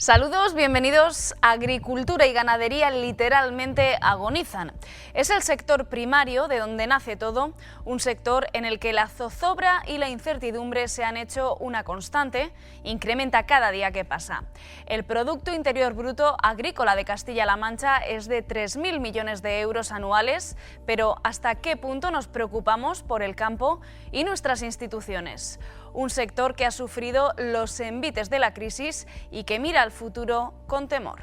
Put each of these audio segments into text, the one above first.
Saludos, bienvenidos. Agricultura y ganadería literalmente agonizan. Es el sector primario de donde nace todo, un sector en el que la zozobra y la incertidumbre se han hecho una constante, incrementa cada día que pasa. El Producto Interior Bruto agrícola de Castilla-La Mancha es de 3.000 millones de euros anuales, pero ¿hasta qué punto nos preocupamos por el campo y nuestras instituciones? Un sector que ha sufrido los envites de la crisis y que mira al futuro con temor.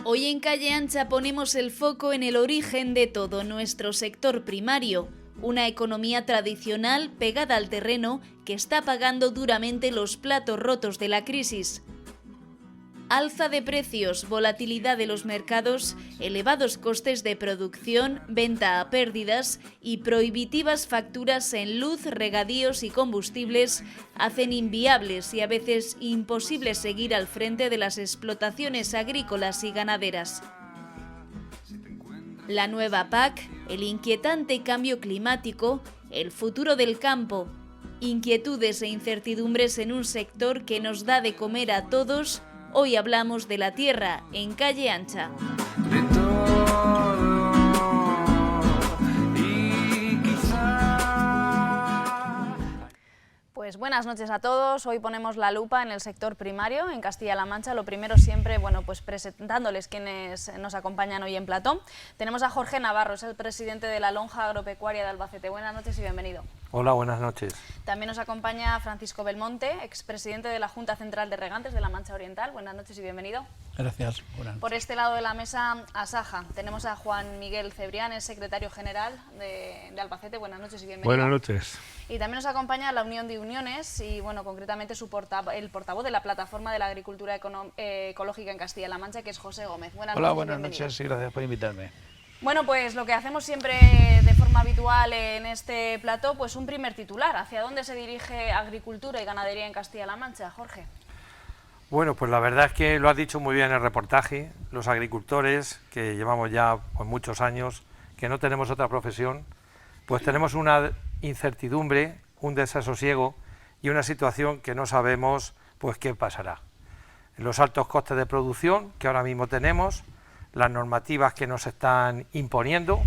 Hoy en Calle Ancha ponemos el foco en el origen de todo nuestro sector primario, una economía tradicional pegada al terreno que está pagando duramente los platos rotos de la crisis. Alza de precios, volatilidad de los mercados, elevados costes de producción, venta a pérdidas y prohibitivas facturas en luz, regadíos y combustibles hacen inviables y a veces imposible seguir al frente de las explotaciones agrícolas y ganaderas. La nueva PAC, el inquietante cambio climático, el futuro del campo, inquietudes e incertidumbres en un sector que nos da de comer a todos. Hoy hablamos de la tierra en Calle Ancha. Pues buenas noches a todos. Hoy ponemos la lupa en el sector primario en Castilla-La Mancha. Lo primero siempre, pues presentándoles quienes nos acompañan hoy en plató. Tenemos a Jorge Navarro, es el presidente de la Lonja Agropecuaria de Albacete. Buenas noches y bienvenido. Hola, buenas noches. También nos acompaña Francisco Belmonte, expresidente de la Junta Central de Regantes de la Mancha Oriental. Buenas noches y bienvenido. Gracias. Buenas noches. Por este lado de la mesa, Asaja. Tenemos a Juan Miguel Cebrián, es secretario general de Albacete. Buenas noches y bienvenido. Buenas noches. Y también nos acompaña la Unión de Uniones y, concretamente el portavoz de la Plataforma de la Agricultura Ecológica en Castilla-La Mancha, que es José Gómez. Buenas noches. Hola, buenas noches y gracias por invitarme. Bueno, pues lo que hacemos siempre de forma habitual en este plató, pues un primer titular. ¿Hacia dónde se dirige agricultura y ganadería en Castilla-La Mancha, Jorge? Bueno, pues la verdad es que lo has dicho muy bien en el reportaje. Los agricultores, que llevamos ya muchos años, que no tenemos otra profesión, pues tenemos una incertidumbre, un desasosiego y una situación que no sabemos pues qué pasará. Los altos costes de producción que ahora mismo tenemos, las normativas que nos están imponiendo,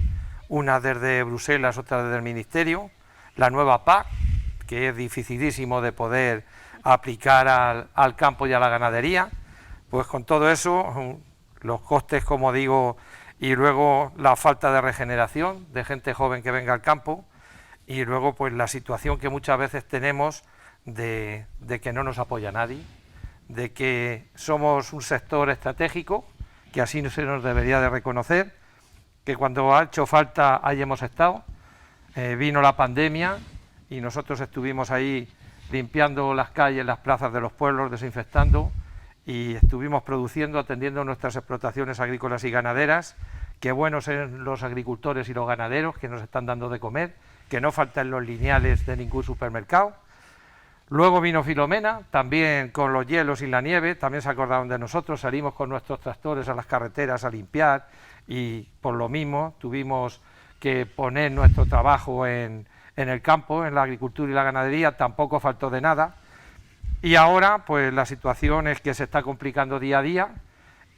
unas desde Bruselas, otras desde el Ministerio, la nueva PAC, que es dificilísimo de poder aplicar al campo y a la ganadería, pues con todo eso, los costes, como digo, y luego la falta de regeneración de gente joven que venga al campo, y luego pues la situación que muchas veces tenemos de que no nos apoya nadie, de que somos un sector estratégico, que así no se nos debería de reconocer, que cuando ha hecho falta ahí hemos estado. Vino la pandemia y nosotros estuvimos ahí limpiando las calles, las plazas de los pueblos, desinfectando, y estuvimos produciendo, atendiendo nuestras explotaciones agrícolas y ganaderas. Qué buenos son los agricultores y los ganaderos que nos están dando de comer, que no faltan los lineales de ningún supermercado. Luego vino Filomena, también con los hielos y la nieve, también se acordaron de nosotros, salimos con nuestros tractores a las carreteras a limpiar y por lo mismo tuvimos que poner nuestro trabajo en el campo, en la agricultura y la ganadería, tampoco faltó de nada. Y ahora pues la situación es que se está complicando día a día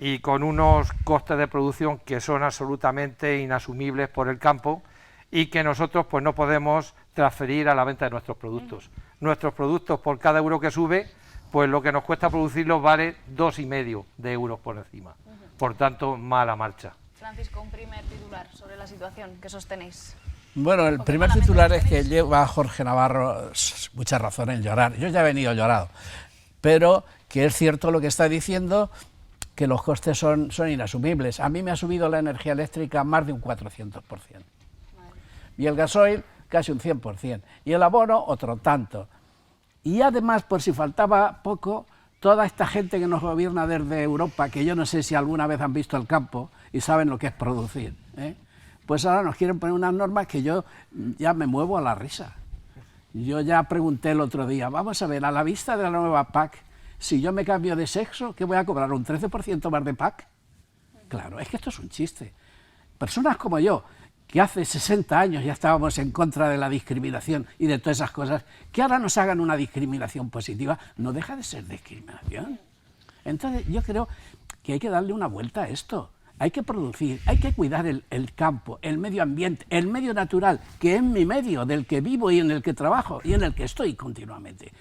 y con unos costes de producción que son absolutamente inasumibles por el campo y que nosotros pues no podemos transferir a la venta de nuestros productos. Nuestros productos, por cada euro que sube, pues lo que nos cuesta producirlos vale 2,5 euros por encima. Por tanto, mala marcha. Francisco, un primer titular sobre la situación que sostenéis. Bueno, el primer titular es que lleva a Jorge Navarro mucha razón en llorar. Yo ya he venido llorado, pero que es cierto lo que está diciendo, que los costes son inasumibles. A mí me ha subido la energía eléctrica más de un 400%. Y el gasoil casi un 100%, y el abono otro tanto. Y además, por si faltaba poco, toda esta gente que nos gobierna desde Europa, que yo no sé si alguna vez han visto el campo y saben lo que es producir, pues ahora nos quieren poner unas normas que yo ya me muevo a la risa. Yo ya pregunté el otro día, vamos a ver, a la vista de la nueva PAC, si yo me cambio de sexo, ¿qué voy a cobrar? ¿Un 13% más de PAC? Claro, es que esto es un chiste. Personas como yo, que hace 60 años ya estábamos en contra de la discriminación y de todas esas cosas, que ahora nos hagan una discriminación positiva, no deja de ser discriminación. Entonces yo creo que hay que darle una vuelta a esto. Hay que producir, hay que cuidar el campo, el medio ambiente, el medio natural, que es mi medio, del que vivo y en el que trabajo y en el que estoy continuamente.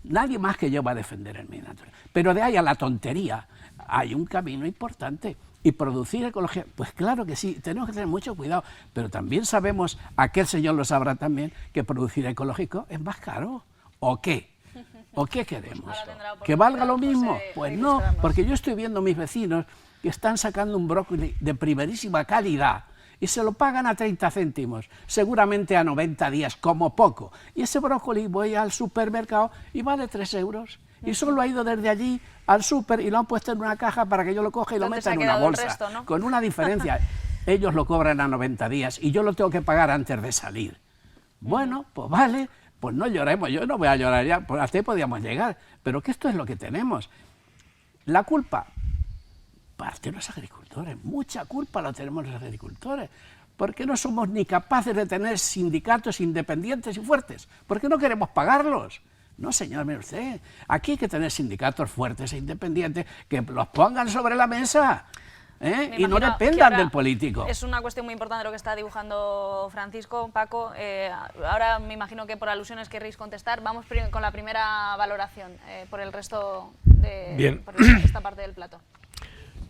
Nadie más que yo va a defender el medio natural. Pero de ahí a la tontería hay un camino importante. Y producir ecología, pues claro que sí, tenemos que tener mucho cuidado, pero también sabemos, aquel señor lo sabrá también, que producir ecológico es más caro. ¿O qué? ¿O qué queremos? ¿Que valga lo mismo? Pues no, porque yo estoy viendo a mis vecinos que están sacando un brócoli de primerísima calidad y se lo pagan a 30 céntimos, seguramente a 90 días, como poco. Y ese brócoli voy al supermercado y vale 3 euros. Y solo ha ido desde allí al súper y lo han puesto en una caja para que yo lo coja y lo meta en una bolsa. Resto, ¿no? Con una diferencia. Ellos lo cobran a 90 días y yo lo tengo que pagar antes de salir. Bueno, pues vale, pues no lloremos. Yo no voy a llorar ya, pues hasta ahí podíamos llegar. Pero que esto es lo que tenemos. La culpa parte de los agricultores. Mucha culpa la tenemos los agricultores. ¿Por qué no somos ni capaces de tener sindicatos independientes y fuertes? ¿Por qué no queremos pagarlos? No, señor, mire usted, aquí hay que tener sindicatos fuertes e independientes que los pongan sobre la mesa y no dependan del político. Es una cuestión muy importante lo que está dibujando Francisco, Paco. Ahora me imagino que por alusiones querréis contestar. Vamos con la primera valoración por el resto de esta parte del plato.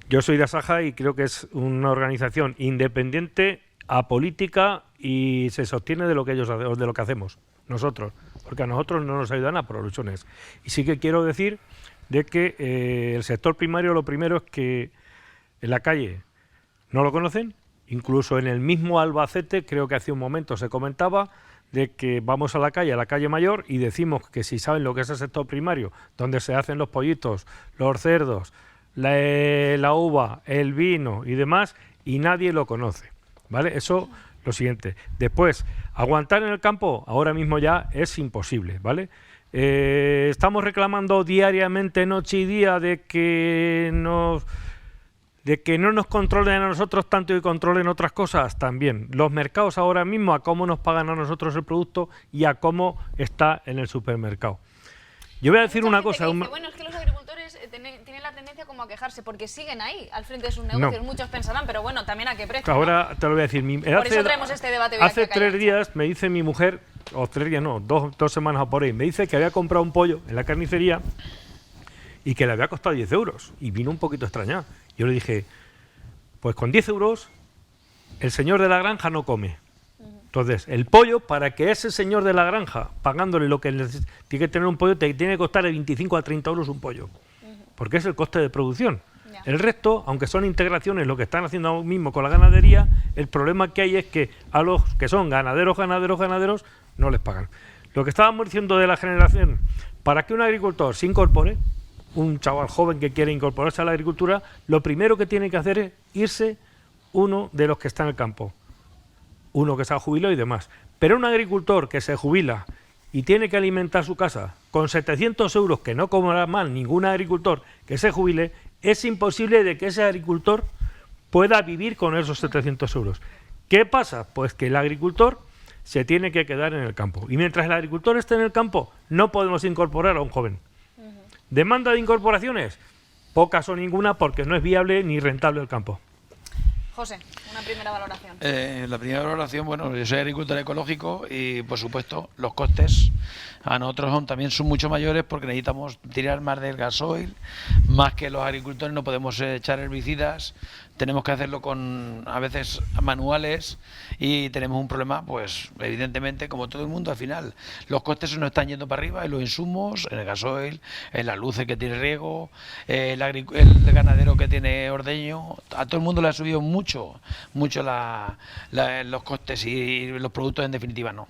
Yo soy de Asaja y creo que es una organización independiente, apolítica y se sostiene de lo que de lo que hacemos nosotros. Porque a nosotros no nos ayudan a por alusiones. Y sí que quiero decir de que el sector primario, lo primero es que en la calle no lo conocen, incluso en el mismo Albacete, creo que hace un momento se comentaba de que vamos a la calle Mayor, y decimos que si saben lo que es el sector primario, donde se hacen los pollitos, los cerdos, la uva, el vino y demás, y nadie lo conoce, ¿vale? Eso... Lo siguiente. Después, aguantar en el campo ahora mismo ya es imposible, ¿vale? Estamos reclamando diariamente, noche y día, de que no nos controlen a nosotros tanto y controlen otras cosas también. Los mercados ahora mismo, a cómo nos pagan a nosotros el producto y a cómo está en el supermercado. Yo voy a decir una cosa. Bueno, es que los agricultores tienen la tendencia como a quejarse porque siguen ahí, al frente de sus negocios. No. Muchos pensarán, pero bueno, también a qué precio. Ahora te lo voy a decir. Por eso traemos este debate. Hace 3 días me dice mi mujer, o 3 días no, 2 semanas o por ahí, me dice que había comprado un pollo en la carnicería y que le había costado 10 euros. Y vino un poquito extrañada. Yo le dije, pues con 10 euros el señor de la granja no come. Entonces, el pollo, para que ese señor de la granja, pagándole lo que tiene que tener un pollo, te tiene que costar de 25 a 30 euros un pollo. Porque es el coste de producción. Ya. El resto, aunque son integraciones, lo que están haciendo ahora mismo con la ganadería, el problema que hay es que a los que son ganaderos, no les pagan. Lo que estábamos diciendo de la generación, para que un agricultor se incorpore, un chaval joven que quiere incorporarse a la agricultura, lo primero que tiene que hacer es irse uno de los que está en el campo. Uno que se ha jubilado y demás. Pero un agricultor que se jubila y tiene que alimentar su casa con 700 euros, que no cobrará mal ningún agricultor que se jubile, es imposible de que ese agricultor pueda vivir con esos 700 euros. ¿Qué pasa? Pues que el agricultor se tiene que quedar en el campo. Y mientras el agricultor esté en el campo, no podemos incorporar a un joven. ¿Demanda de incorporaciones? Pocas o ninguna, porque no es viable ni rentable el campo. José, una primera valoración. La primera valoración, bueno, yo soy agricultor ecológico y, por supuesto, los costes a nosotros también son mucho mayores porque necesitamos tirar más del gasoil, más que los agricultores no podemos echar herbicidas, tenemos que hacerlo con, a veces, manuales y tenemos un problema, pues, evidentemente, como todo el mundo, al final, los costes se nos están yendo para arriba en los insumos, en el gasoil, en las luces que tiene riego, el ganadero que tiene ordeño, a todo el mundo le ha subido mucho los costes y los productos en definitiva no.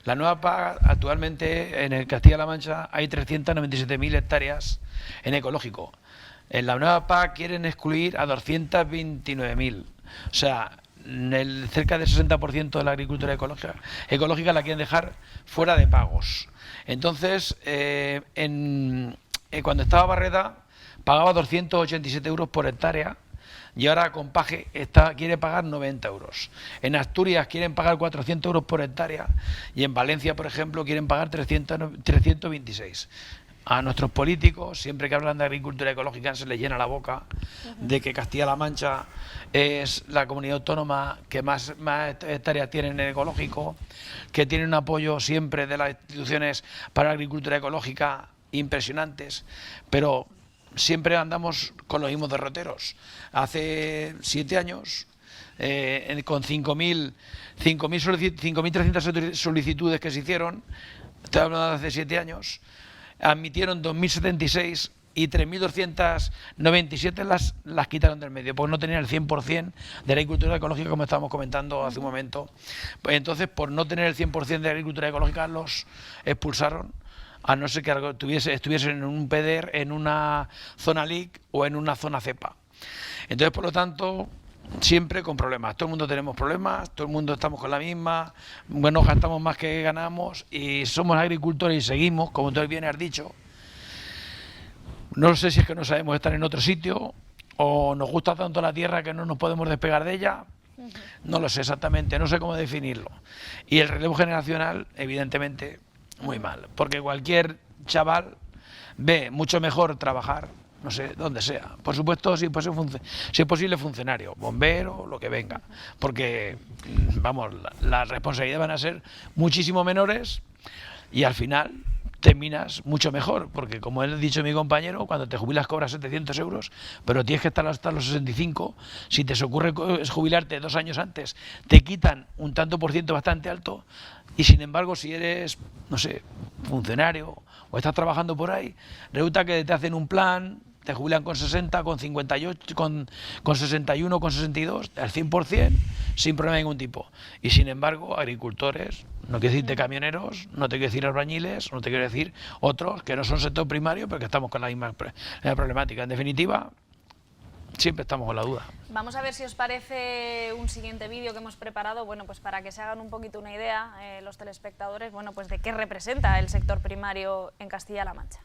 La nueva PAC actualmente en el Castilla-La Mancha hay 397.000 hectáreas en ecológico. En la nueva PAC quieren excluir a 229.000. O sea, cerca del 60% de la agricultura ecológica la quieren dejar fuera de pagos. Entonces, cuando estaba Barreda, pagaba 287 euros por hectárea y ahora con Paje quiere pagar 90 euros. En Asturias quieren pagar 400 euros por hectárea y en Valencia, por ejemplo, quieren pagar 326. A nuestros políticos, siempre que hablan de agricultura ecológica, se les llena la boca de que Castilla-La Mancha es la comunidad autónoma que más hectáreas tiene en ecológico, que tiene un apoyo siempre de las instituciones para la agricultura ecológica impresionantes, pero siempre andamos con los mismos derroteros. Hace 7 años, con 5.300 solicitudes que se hicieron, estoy hablando de hace 7 años, admitieron 2.076 y 3.297 las quitaron del medio, porque no tenían el 100% de la agricultura ecológica, como estábamos comentando hace un momento. Pues entonces, por no tener el 100% de la agricultura ecológica, los expulsaron, a no ser que estuviesen en un PEDER, en una zona LIC o en una zona CEPA. Entonces, por lo tanto, siempre con problemas. Todo el mundo tenemos problemas, todo el mundo estamos con la misma, bueno, gastamos más que ganamos y somos agricultores y seguimos, como tú bien has dicho. No sé si es que no sabemos estar en otro sitio o nos gusta tanto la tierra que no nos podemos despegar de ella. No lo sé exactamente, no sé cómo definirlo. Y el relevo generacional, evidentemente, muy mal, porque cualquier chaval ve mucho mejor trabajar, no sé, donde sea. Por supuesto, si es posible funcionario, bombero, lo que venga. Porque, vamos, las responsabilidades van a ser muchísimo menores y al final terminas mucho mejor. Porque, como he dicho mi compañero, cuando te jubilas cobras 700 euros, pero tienes que estar hasta los 65. Si te ocurre jubilarte 2 años antes, te quitan un tanto por ciento bastante alto. Y sin embargo, si eres, no sé, funcionario o estás trabajando por ahí, resulta que te hacen un plan, te jubilan con 60, con 58, con 61, con 62, al 100%, sin problema de ningún tipo. Y sin embargo, agricultores, no quiero decirte camioneros, no te quiero decir albañiles, no te quiero decir otros que no son sector primario, pero que estamos con la misma problemática. En definitiva, siempre estamos con la duda. Vamos a ver si os parece un siguiente vídeo que hemos preparado, bueno, pues para que se hagan un poquito una idea los telespectadores, bueno, pues de qué representa el sector primario en Castilla-La Mancha.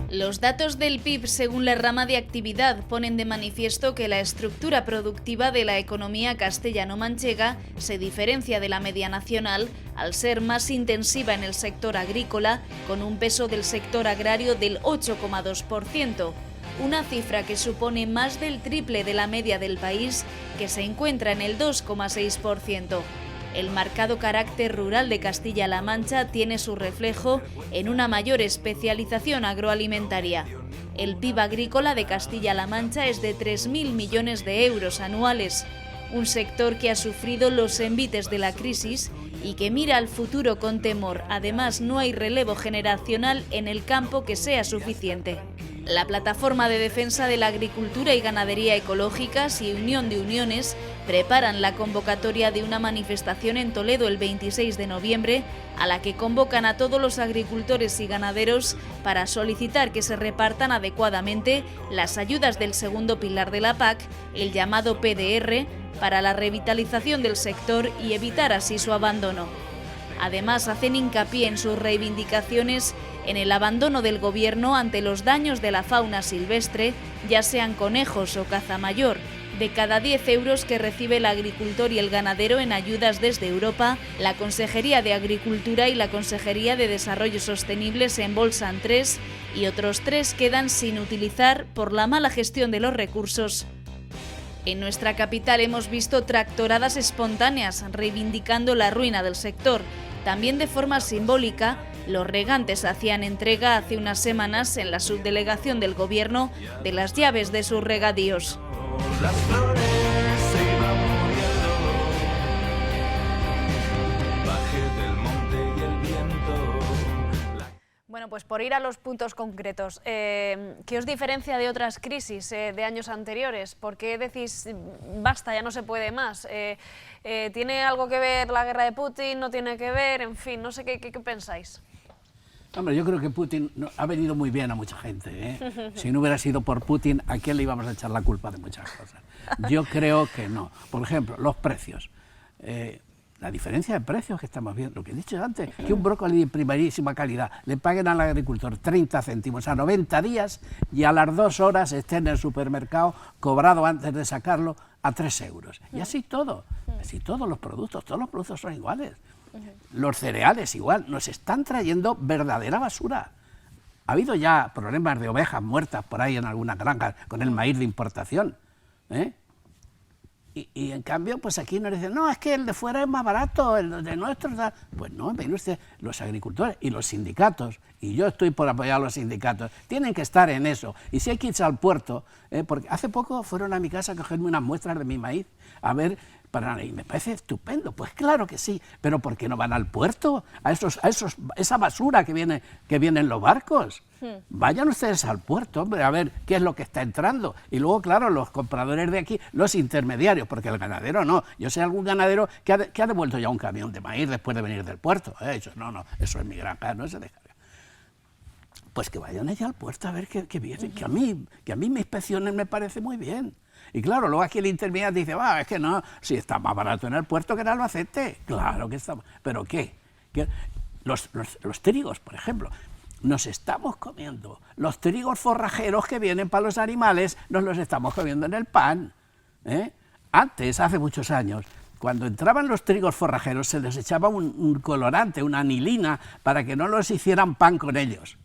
Los datos del PIB según la rama de actividad ponen de manifiesto que la estructura productiva de la economía castellano-manchega se diferencia de la media nacional al ser más intensiva en el sector agrícola, con un peso del sector agrario del 8,2%, una cifra que supone más del triple de la media del país, que se encuentra en el 2,6%. El marcado carácter rural de Castilla-La Mancha tiene su reflejo en una mayor especialización agroalimentaria. El PIB agrícola de Castilla-La Mancha es de 3.000 millones de euros anuales, un sector que ha sufrido los envites de la crisis y que mira al futuro con temor. Además, no hay relevo generacional en el campo que sea suficiente. La Plataforma de Defensa de la Agricultura y Ganadería Ecológicas y Unión de Uniones preparan la convocatoria de una manifestación en Toledo el 26 de noviembre, a la que convocan a todos los agricultores y ganaderos para solicitar que se repartan adecuadamente las ayudas del segundo pilar de la PAC, el llamado PDR, para la revitalización del sector y evitar así su abandono. Además, hacen hincapié en sus reivindicaciones en el abandono del gobierno ante los daños de la fauna silvestre, ya sean conejos o caza mayor. De cada 10 euros que recibe el agricultor y el ganadero en ayudas desde Europa, la Consejería de Agricultura y la Consejería de Desarrollo Sostenible se embolsan 3 y otros 3 quedan sin utilizar por la mala gestión de los recursos. En nuestra capital hemos visto tractoradas espontáneas reivindicando la ruina del sector. También de forma simbólica, los regantes hacían entrega hace unas semanas en la subdelegación del Gobierno de las llaves de sus regadíos. Las flores se iban muriendo, bajé del monte y el viento. Bueno, pues por ir a los puntos concretos, ¿qué os diferencia de otras crisis de años anteriores? ¿Por qué decís, basta, ya no se puede más? ¿Tiene algo que ver la guerra de Putin? ¿No tiene que ver? En fin, no sé qué pensáis. Hombre, yo creo que Putin ha venido muy bien a mucha gente, ¿eh? Si no hubiera sido por Putin, ¿a quién le íbamos a echar la culpa de muchas cosas? Yo creo que no. Por ejemplo, los precios. La diferencia de precios que estamos viendo, lo que he dicho antes, que un brócoli de primerísima calidad le paguen al agricultor 30 céntimos a 90 días y a las 2 horas esté en el supermercado cobrado antes de sacarlo a 3 euros. Y así todos los productos son iguales. Los cereales igual, nos están trayendo verdadera basura. Ha habido ya problemas de ovejas muertas por ahí en algunas granjas con el maíz de importación, ¿eh? Y en cambio, pues aquí nos dicen, no, es que el de fuera es más barato, el de nuestro... Pues no, ven usted, los agricultores y los sindicatos, y yo estoy por apoyar a los sindicatos, tienen que estar en eso. Y si hay que irse al puerto, porque hace poco fueron a mi casa a cogerme unas muestras de mi maíz, a ver, y me parece estupendo, pues claro que sí, pero ¿por qué no van al puerto? Esa basura que viene en los barcos. Vayan ustedes al puerto, hombre, a ver qué es lo que está entrando. Y luego, claro, los compradores de aquí, los intermediarios, porque el ganadero no. Yo sé algún ganadero que ha devuelto ya un camión de maíz después de venir del puerto. Eso eso es mi granja, no se deja. Pues que vayan allá al puerto a ver qué viene, que a mí me inspeccionen me parece muy bien. Y claro, luego aquí el intermediario dice, es que no, si está más barato en el puerto que en Albacete. Claro que está. ¿Pero qué? Los trigos, por ejemplo. Nos estamos comiendo los trigos forrajeros que vienen para los animales, nos los estamos comiendo en el pan. Antes, hace muchos años, cuando entraban los trigos forrajeros se les echaba un colorante, una anilina, para que no los hicieran pan con ellos.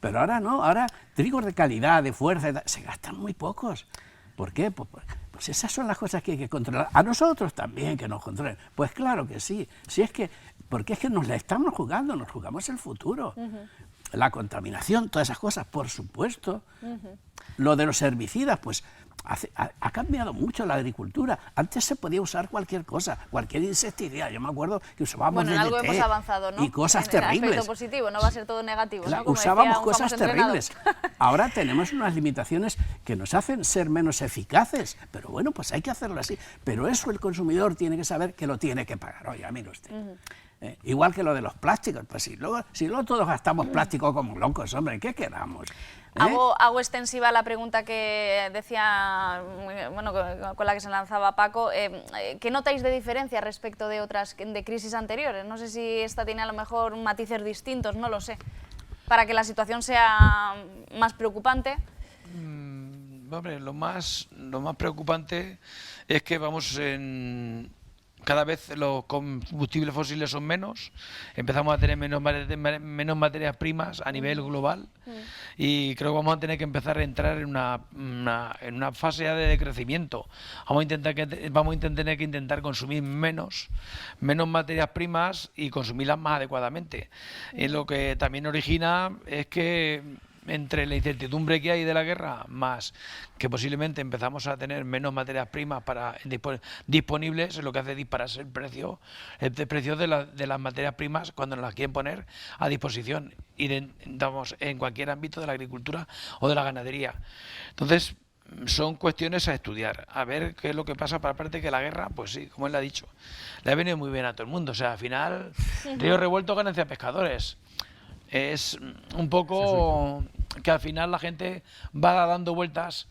Pero ahora no, ahora trigos de calidad, de fuerza, se gastan muy pocos. ¿Por qué? Pues esas son las cosas que hay que controlar. A nosotros también que nos controlen. Pues claro que sí. Porque es que nos la estamos jugando, nos jugamos el futuro. La contaminación, todas esas cosas, por supuesto. Lo de los herbicidas, pues ha cambiado mucho la agricultura. Antes se podía usar cualquier cosa, cualquier insecticida. Yo me acuerdo que usábamos en algo hemos avanzado, ¿no? Y cosas en terribles. El aspecto positivo, no va a ser todo negativo, ¿no? Como Usábamos cosas terribles. Ahora tenemos unas limitaciones que nos hacen ser menos eficaces. Pero bueno, pues hay que hacerlo así. Pero eso el consumidor tiene que saber que lo tiene que pagar. Oiga, mire usted. Igual que lo de los plásticos, pues si luego todos gastamos plástico como locos, hombre, ¿qué queramos? Hago extensiva la pregunta que decía, bueno, con la que se lanzaba Paco. ¿Qué notáis de diferencia respecto de otras de crisis anteriores? No sé si esta tiene a lo mejor matices distintos, no lo sé, para que la situación sea más preocupante. Hombre, lo más preocupante es que cada vez los combustibles fósiles son menos, empezamos a tener menos materias primas a nivel global y creo que vamos a tener que empezar a entrar en una fase de decrecimiento. Vamos a tener que intentar consumir menos materias primas y consumirlas más adecuadamente. Y lo que también origina es que entre la incertidumbre que hay de la guerra, más que posiblemente empezamos a tener menos materias primas disponibles, es lo que hace dispararse el precio de las materias primas cuando nos las quieren poner a disposición en cualquier ámbito de la agricultura o de la ganadería. Entonces, son cuestiones a estudiar, a ver qué es lo que pasa. Para parte que la guerra, pues sí, como él ha dicho, le ha venido muy bien a todo el mundo. O sea, al final, río revuelto, ganancia de pescadores. Es un poco que al final la gente va dando vueltas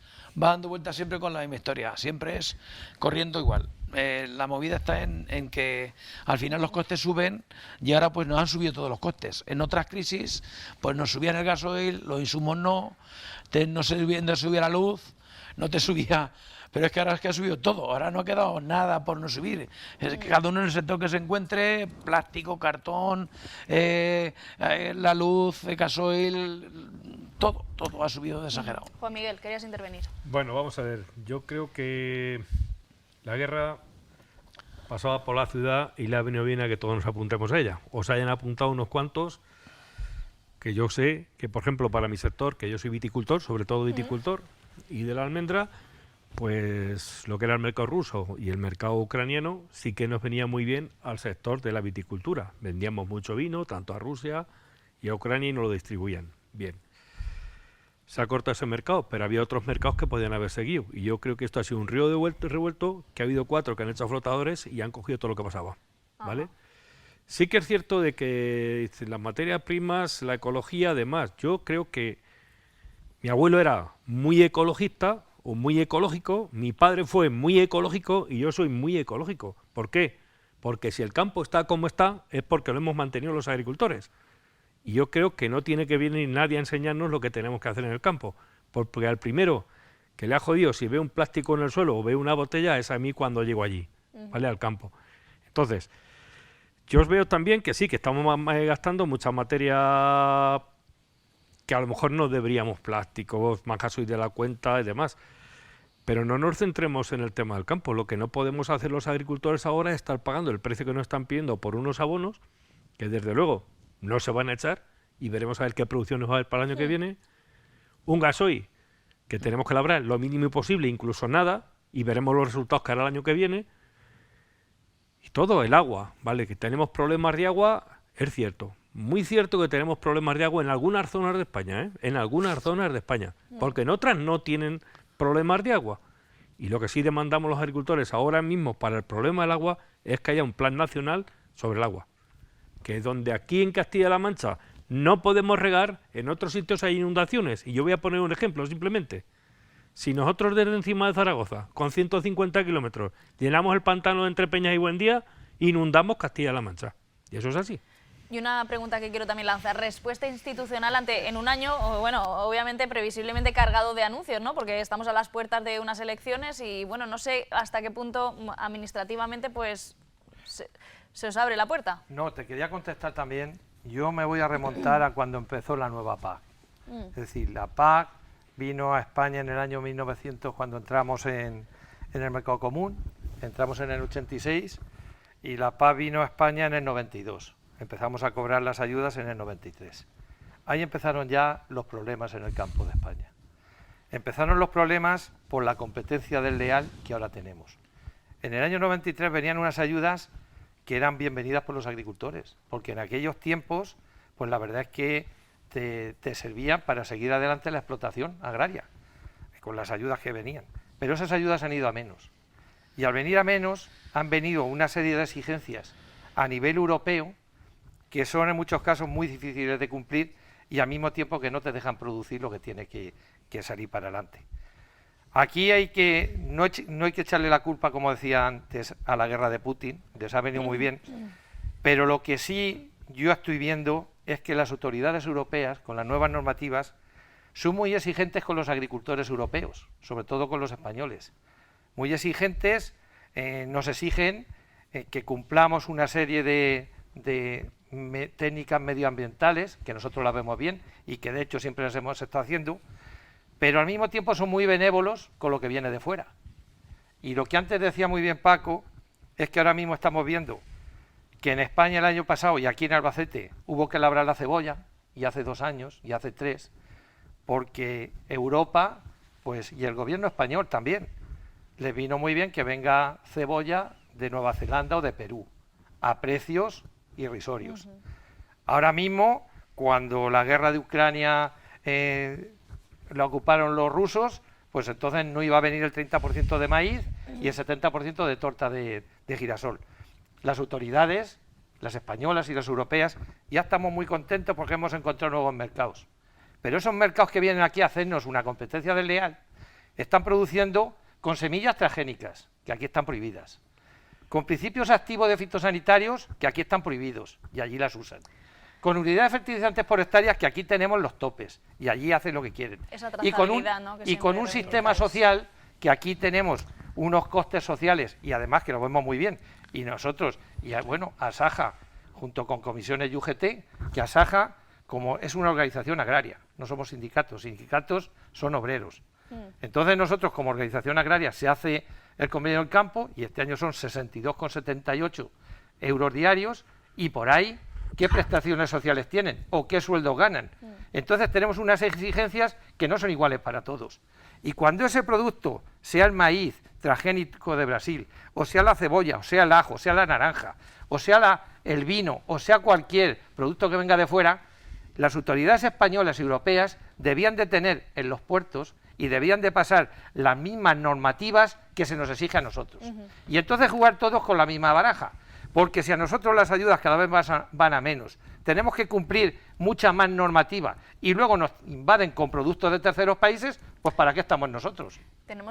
siempre con la misma historia, siempre es corriendo igual. La movida está en que al final los costes suben y ahora pues nos han subido todos los costes. En otras crisis pues nos subían el gasoil, los insumos no subía la luz, no te subía... Pero es que ahora ha subido todo, ahora no ha quedado nada por no subir. Es que cada uno en el sector que se encuentre, plástico, cartón, la luz, el gasoil, todo ha subido de exagerado. Juan Miguel, querías intervenir. Bueno, vamos a ver, yo creo que la guerra pasaba por la ciudad y le ha venido bien a que todos nos apuntemos a ella. Os hayan apuntado unos cuantos, que yo sé que, por ejemplo, para mi sector, que yo soy viticultor, sobre todo viticultor, y de la almendra, pues lo que era el mercado ruso y el mercado ucraniano sí que nos venía muy bien al sector de la viticultura. Vendíamos mucho vino, tanto a Rusia y a Ucrania, y nos lo distribuían. Bien. Se ha cortado ese mercado, pero había otros mercados que podían haber seguido. Y yo creo que esto ha sido un río de revuelto, que ha habido 4 que han hecho flotadores y han cogido todo lo que pasaba. ¿Vale? Sí que es cierto de que las materias primas, la ecología, además, yo creo que mi abuelo era muy ecologista, o muy ecológico, mi padre fue muy ecológico y yo soy muy ecológico. ¿Por qué? Porque si el campo está como está, es porque lo hemos mantenido los agricultores. Y yo creo que no tiene que venir nadie a enseñarnos lo que tenemos que hacer en el campo. Porque al primero que le ha jodido, si ve un plástico en el suelo o ve una botella, es a mí cuando llego allí, ¿vale? Al campo. Entonces, yo os veo también que sí, que estamos gastando mucha materia que a lo mejor no deberíamos, plásticos, más gasoil de la cuenta y demás. Pero no nos centremos en el tema del campo. Lo que no podemos hacer los agricultores ahora es estar pagando el precio que nos están pidiendo por unos abonos, que desde luego no se van a echar, y veremos a ver qué producción nos va a haber para el año que viene. Un gasoil que tenemos que labrar lo mínimo posible, incluso nada, y veremos los resultados que hará el año que viene. Y todo, el agua, ¿vale? Que tenemos problemas de agua, es cierto. Muy cierto que tenemos problemas de agua en algunas zonas de España, ¿eh? En algunas zonas de España. Porque en otras no tienen problemas de agua. Y lo que sí demandamos los agricultores ahora mismo para el problema del agua es que haya un plan nacional sobre el agua. Que donde aquí en Castilla-La Mancha no podemos regar, en otros sitios hay inundaciones. Y yo voy a poner un ejemplo simplemente. Si nosotros desde encima de Zaragoza, con 150 kilómetros, llenamos el pantano de Entre Peñas y Buendía, inundamos Castilla-La Mancha. Y eso es así. Y una pregunta que quiero también lanzar, respuesta institucional en un año, bueno, obviamente previsiblemente cargado de anuncios, ¿no? Porque estamos a las puertas de unas elecciones y, bueno, no sé hasta qué punto administrativamente pues se os abre la puerta. No, te quería contestar también, yo me voy a remontar a cuando empezó la nueva PAC. Es decir, la PAC vino a España en el año 1900 cuando entramos en el mercado común, entramos en el 86 y la PAC vino a España en el 92. Empezamos a cobrar las ayudas en el 93. Ahí empezaron ya los problemas en el campo de España. Empezaron los problemas por la competencia desleal que ahora tenemos. En el año 93 venían unas ayudas que eran bienvenidas por los agricultores, porque en aquellos tiempos, pues la verdad es que te servían para seguir adelante la explotación agraria, con las ayudas que venían. Pero esas ayudas han ido a menos. Y al venir a menos, han venido una serie de exigencias a nivel europeo, que son en muchos casos muy difíciles de cumplir y al mismo tiempo que no te dejan producir lo que tiene que salir para adelante. Aquí no hay que echarle la culpa, como decía antes, a la guerra de Putin, les ha venido muy bien, pero lo que sí yo estoy viendo es que las autoridades europeas, con las nuevas normativas, son muy exigentes con los agricultores europeos, sobre todo con los españoles. Muy exigentes, nos exigen que cumplamos una serie de técnicas medioambientales, que nosotros las vemos bien y que de hecho siempre las hemos estado haciendo, pero al mismo tiempo son muy benévolos con lo que viene de fuera. Y lo que antes decía muy bien Paco, es que ahora mismo estamos viendo que en España el año pasado y aquí en Albacete hubo que labrar la cebolla, y hace 2 años, y hace 3, porque Europa, pues y el gobierno español también, les vino muy bien que venga cebolla de Nueva Zelanda o de Perú, a precios irrisorios. Ahora mismo, cuando la guerra de Ucrania la ocuparon los rusos, pues entonces no iba a venir el 30% de maíz y el 70% de torta de girasol. Las autoridades, las españolas y las europeas, ya estamos muy contentos porque hemos encontrado nuevos mercados. Pero esos mercados que vienen aquí a hacernos una competencia desleal, están produciendo con semillas transgénicas, que aquí están prohibidas, con principios activos de fitosanitarios que aquí están prohibidos y allí las usan, con unidades de fertilizantes por hectáreas que aquí tenemos los topes y allí hacen lo que quieren, y con un sistema social que aquí tenemos unos costes sociales y además que lo vemos muy bien, y nosotros, y bueno, Asaja junto con comisiones y UGT, que Asaja como es una organización agraria, no somos sindicatos son obreros. Entonces nosotros como organización agraria se hace el convenio del campo y este año son 62,78 euros diarios y por ahí, ¿qué prestaciones sociales tienen o qué sueldos ganan? Entonces tenemos unas exigencias que no son iguales para todos. Y cuando ese producto, sea el maíz transgénico de Brasil, o sea la cebolla, o sea el ajo, o sea la naranja, o sea el vino, o sea cualquier producto que venga de fuera, las autoridades españolas y europeas debían de tener en los puertos y debían de pasar las mismas normativas que se nos exige a nosotros. Y entonces jugar todos con la misma baraja, porque si a nosotros las ayudas cada vez van a menos, tenemos que cumplir mucha más normativa y luego nos invaden con productos de terceros países, pues ¿para qué estamos nosotros?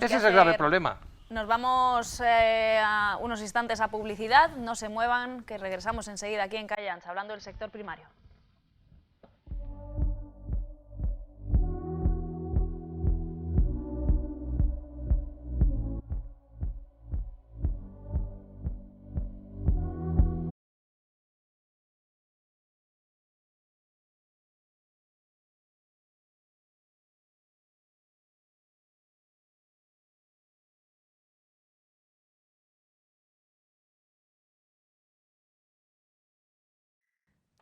Ese es el grave problema. Nos vamos a unos instantes a publicidad, no se muevan, que regresamos enseguida aquí en Calle Ancha, hablando del sector primario.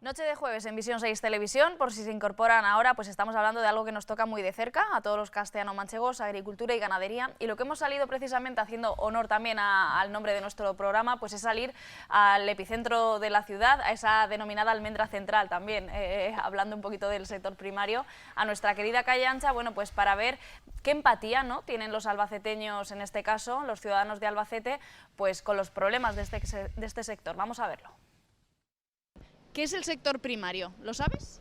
Noche de jueves en Visión 6 Televisión, por si se incorporan ahora, pues estamos hablando de algo que nos toca muy de cerca a todos los castellano-manchegos, agricultura y ganadería, y lo que hemos salido precisamente haciendo honor también al nombre de nuestro programa, pues es salir al epicentro de la ciudad, a esa denominada almendra central también, hablando un poquito del sector primario, a nuestra querida Calle Ancha, bueno, pues para ver qué empatía, ¿no?, tienen los albaceteños, en este caso, los ciudadanos de Albacete, pues con los problemas de este sector. Vamos a verlo. ¿Qué es el sector primario? ¿Lo sabes?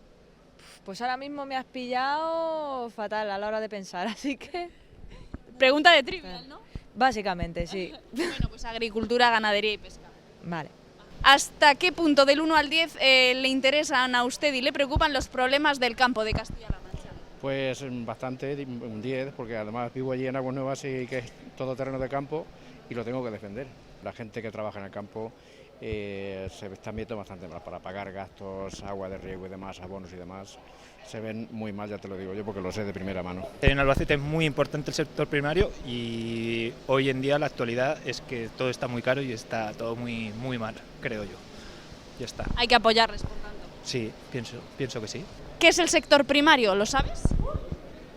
Pues ahora mismo me has pillado fatal a la hora de pensar, así que... Pregunta de trivial, ¿no? Básicamente, sí. Bueno, pues agricultura, ganadería y pesca. Vale. ¿Hasta qué punto, del 1 al 10, le interesan a usted y le preocupan los problemas del campo de Castilla-La Mancha? Pues bastante, un 10, porque además vivo allí en Aguas Nuevas y que es todo terreno de campo y lo tengo que defender. La gente que trabaja en el campo se están viendo bastante mal para pagar gastos, agua de riego y demás, abonos y demás. Se ven muy mal, ya te lo digo yo, porque lo sé de primera mano. En Albacete es muy importante el sector primario y hoy en día la actualidad es que todo está muy caro y está todo muy mal, creo yo. Ya está. Hay que apoyarles, por tanto. Sí, pienso que sí. ¿Qué es el sector primario? ¿Lo sabes?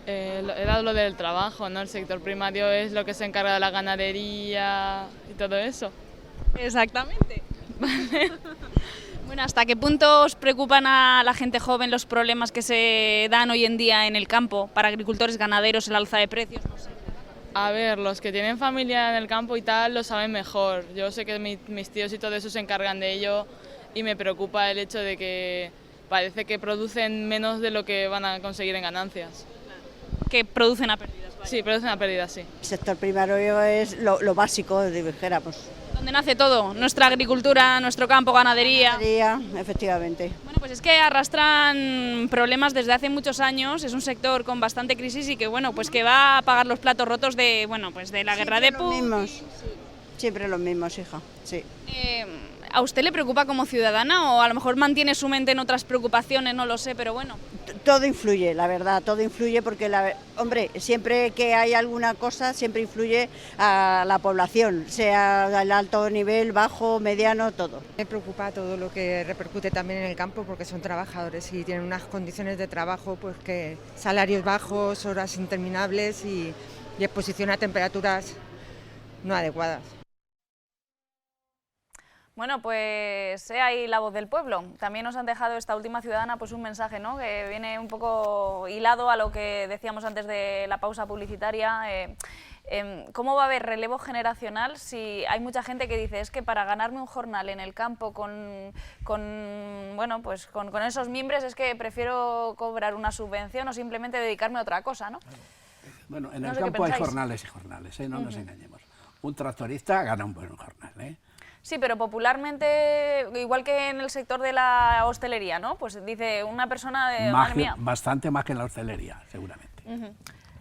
Era lo del trabajo, ¿no? El sector primario es lo que se encarga de la ganadería y todo eso. Exactamente. Bueno, ¿hasta qué punto os preocupan a la gente joven los problemas que se dan hoy en día en el campo para agricultores, ganaderos, el alza de precios? No sé. A ver, los que tienen familia en el campo y tal lo saben mejor. Yo sé que mis tíos y todo eso se encargan de ello y me preocupa el hecho de que parece que producen menos de lo que van a conseguir en ganancias. Que producen a pérdidas. Vaya. Sí, producen a pérdidas, sí. El sector primario es lo básico, dijéramos. Donde nace todo, nuestra agricultura, nuestro campo, ganadería. Ganadería, efectivamente. Bueno, pues es que arrastran problemas desde hace muchos años, es un sector con bastante crisis y que, bueno, pues que va a pagar los platos rotos de, bueno, pues de la guerra de Putin. Siempre los mismos, hija, sí. ¿A usted le preocupa como ciudadana o a lo mejor mantiene su mente en otras preocupaciones? No lo sé, pero bueno. Todo influye, la verdad, todo influye porque, hombre, siempre que hay alguna cosa, siempre influye a la población, sea al alto nivel, bajo, mediano, todo. Me preocupa todo lo que repercute también en el campo porque son trabajadores y tienen unas condiciones de trabajo, pues que salarios bajos, horas interminables y exposición a temperaturas no adecuadas. Bueno, pues ahí la voz del pueblo. También nos han dejado esta última ciudadana pues un mensaje, ¿no?, que viene un poco hilado a lo que decíamos antes de la pausa publicitaria. ¿Cómo va a haber relevo generacional si hay mucha gente que dice es que para ganarme un jornal en el campo con esos mimbres es que prefiero cobrar una subvención o simplemente dedicarme a otra cosa, ¿no? Bueno, en el campo hay jornales y jornales, no nos engañemos. Un tractorista gana un buen jornal, Sí, pero popularmente, igual que en el sector de la hostelería, ¿no? Pues dice una persona de... Bastante más que en la hostelería, seguramente.